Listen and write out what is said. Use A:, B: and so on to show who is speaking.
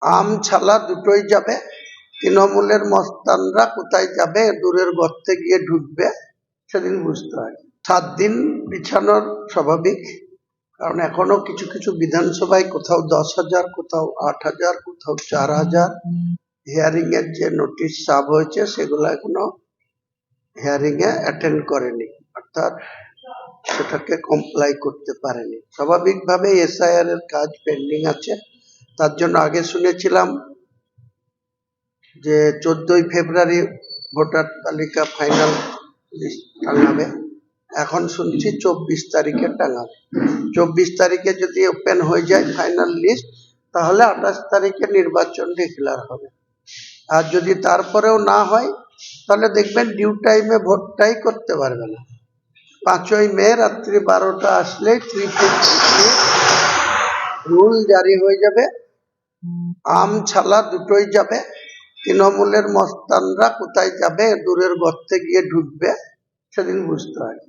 A: আম ছালা দুটোই যাবে। তৃণমূলের মস্তানরা কোথায় যাবে, দূরের গর্তে গিয়ে ঢুকবে, সেদিন বুঝতে হয়। 7 দিন বিছানোর স্বাভাবিক, কারণ এখনো কিছু কিছু বিধানসভায় কোথাও 10,000, কোথাও 8,000, কোথাও 4,000 হিয়ারিং এর যে নোটিশ সার্ভ হয়েছে সেগুলো এখনো হিয়ারিং এ অ্যাটেন্ড করেনি, অর্থাৎ সেটাকে কমপ্লাই করতে পারেনি। স্বাভাবিকভাবে এসআইআর এর কাজ পেন্ডিং আছে। তার জন্য আগে শুনেছিলাম যে 14ই ফেব্রুয়ারি ভোটার তালিকা ফাইনাল লিস্ট টাঙাবে, এখন শুনছি 24 তারিখে টাঙাবে। 24 তারিখে যদি ওপেন হয়ে যায় ফাইনাল লিস্ট, তাহলে 28 তারিখে নির্বাচন ডিক্লেয়ার হবে। আর যদি তারপরেও না হয়, তাহলে দেখবেন ডিউ টাইমে ভোটটাই করতে পারবে না। 5ই মে রাত্রি 12টা আসলে 350 রুল জারি হয়ে যাবে। আম ছালা দুটোই যাবে। তৃণমূলের মস্তানরা কোথায় যাবে, দূরের গর্তে গিয়ে ঢুকবে, সেদিন বুঝতে হয়।